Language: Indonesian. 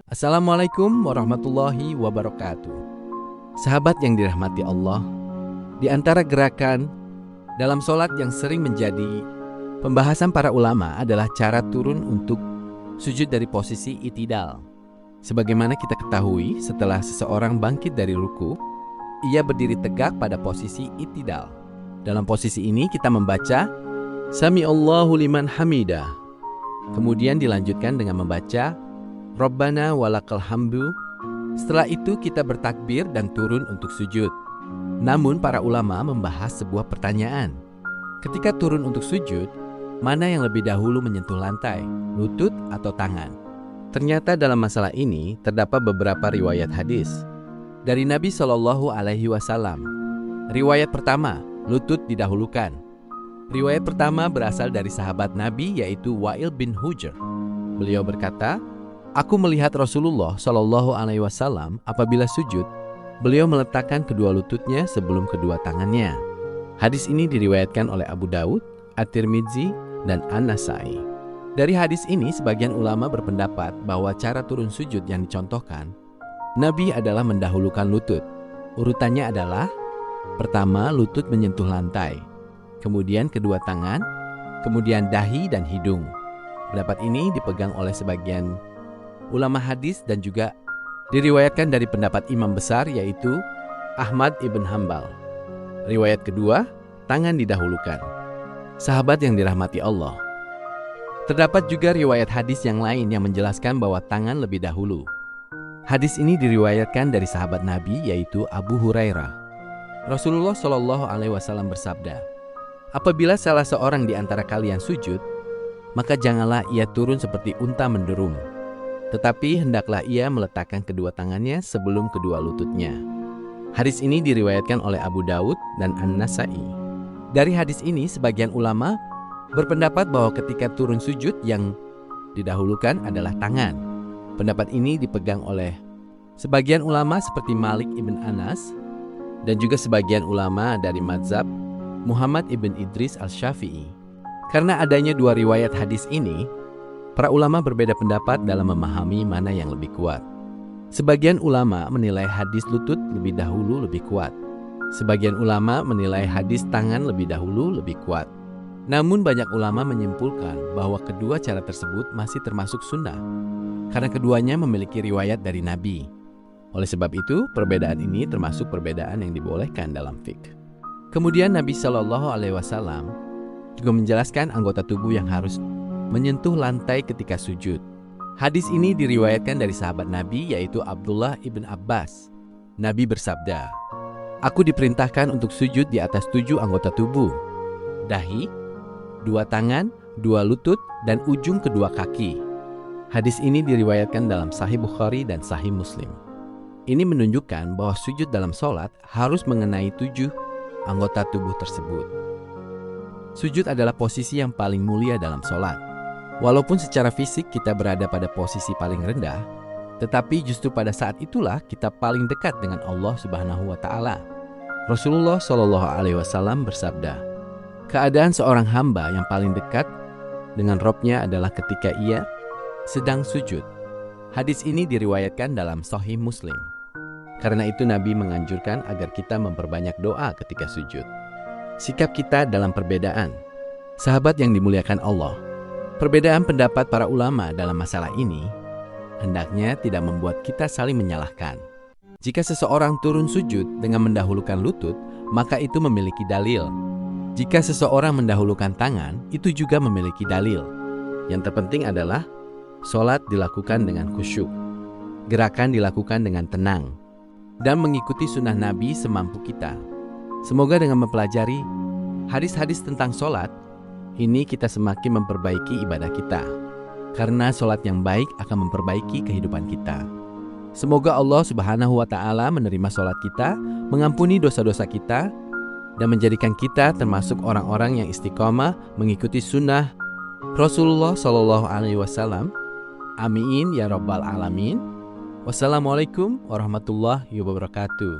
Assalamualaikum warahmatullahi wabarakatuh. Sahabat yang dirahmati Allah, di antara gerakan dalam sholat yang sering menjadi pembahasan para ulama adalah cara turun untuk sujud dari posisi i'tidal. Sebagaimana kita ketahui, setelah seseorang bangkit dari ruku, ia berdiri tegak pada posisi i'tidal. Dalam posisi ini kita membaca Sami Allahu liman hamidah. Kemudian dilanjutkan dengan membaca Rabbana walakal hamdu. Setelah itu kita bertakbir dan turun untuk sujud. Namun para ulama membahas sebuah pertanyaan. Ketika turun untuk sujud, mana yang lebih dahulu menyentuh lantai, lutut atau tangan? Ternyata dalam masalah ini terdapat beberapa riwayat hadis dari Nabi Shallallahu Alaihi Wasallam. Riwayat pertama, lutut didahulukan. Riwayat pertama berasal dari sahabat Nabi yaitu Wa'il bin Hujr. Beliau berkata, "Aku melihat Rasulullah Shallallahu Alaihi Wasallam apabila sujud, beliau meletakkan kedua lututnya sebelum kedua tangannya." Hadis ini diriwayatkan oleh Abu Daud, At-Tirmidzi, dan An-Nasai. Dari hadis ini, sebagian ulama berpendapat bahwa cara turun sujud yang dicontohkan Nabi adalah mendahulukan lutut. Urutannya adalah: pertama, lutut menyentuh lantai, kemudian kedua tangan, kemudian dahi dan hidung. Pendapat ini dipegang oleh sebagian ulama hadis dan juga diriwayatkan dari pendapat imam besar yaitu Ahmad ibn Hambal. Riwayat kedua, tangan didahulukan. Sahabat yang dirahmati Allah, terdapat juga riwayat hadis yang lain yang menjelaskan bahwa tangan lebih dahulu. Hadis ini diriwayatkan dari sahabat Nabi yaitu Abu Hurairah. Rasulullah Shallallahu Alaihi Wasallam bersabda, "Apabila salah seorang di antara kalian sujud, maka janganlah ia turun seperti unta menderum, tetapi hendaklah ia meletakkan kedua tangannya sebelum kedua lututnya." Hadis ini diriwayatkan oleh Abu Daud dan An-Nasai. Dari hadis ini, sebagian ulama berpendapat bahwa ketika turun sujud yang didahulukan adalah tangan. Pendapat ini dipegang oleh sebagian ulama seperti Malik ibn Anas dan juga sebagian ulama dari mazhab Muhammad ibn Idris al-Syafi'i. Karena adanya dua riwayat hadis ini, para ulama berbeda pendapat dalam memahami mana yang lebih kuat. Sebagian ulama menilai hadis lutut lebih dahulu lebih kuat. Sebagian ulama menilai hadis tangan lebih dahulu lebih kuat. Namun banyak ulama menyimpulkan bahwa kedua cara tersebut masih termasuk sunnah, karena keduanya memiliki riwayat dari Nabi. Oleh sebab itu, perbedaan ini termasuk perbedaan yang dibolehkan dalam fiqh. Kemudian Nabi Shallallahu Alaihi Wasallam juga menjelaskan anggota tubuh yang harus menyentuh lantai ketika sujud. Hadis ini diriwayatkan dari sahabat Nabi yaitu Abdullah ibn Abbas. Nabi bersabda, "Aku diperintahkan untuk sujud di atas 7 anggota tubuh: dahi, 2 tangan, 2 lutut, dan ujung kedua kaki." Hadis ini diriwayatkan dalam Sahih Bukhari dan Sahih Muslim. Ini menunjukkan bahwa sujud dalam sholat harus mengenai 7 anggota tubuh tersebut. Sujud adalah posisi yang paling mulia dalam sholat. Walaupun secara fisik kita berada pada posisi paling rendah, tetapi justru pada saat itulah kita paling dekat dengan Allah Subhanahu wa Ta'ala. Rasulullah Shallallahu Alaihi Wasallam bersabda, "Keadaan seorang hamba yang paling dekat dengan Robnya adalah ketika ia sedang sujud." Hadis ini diriwayatkan dalam Sahih Muslim. Karena itu Nabi menganjurkan agar kita memperbanyak doa ketika sujud. Sikap kita dalam perbedaan. Sahabat yang dimuliakan Allah, perbedaan pendapat para ulama dalam masalah ini hendaknya tidak membuat kita saling menyalahkan. Jika seseorang turun sujud dengan mendahulukan lutut, maka itu memiliki dalil. Jika seseorang mendahulukan tangan, itu juga memiliki dalil. Yang terpenting adalah sholat dilakukan dengan khusyuk, gerakan dilakukan dengan tenang, dan mengikuti sunnah Nabi semampu kita. Semoga dengan mempelajari hadis-hadis tentang sholat, ini kita semakin memperbaiki ibadah kita. Karena sholat yang baik akan memperbaiki kehidupan kita. Semoga Allah Subhanahu wa Ta'ala menerima sholat kita, mengampuni dosa-dosa kita, dan menjadikan kita termasuk orang-orang yang istiqomah mengikuti sunnah Rasulullah Shallallahu Alaihi Wasallam. Amin ya Rabbal Alamin. Wassalamualaikum warahmatullahi wabarakatuh.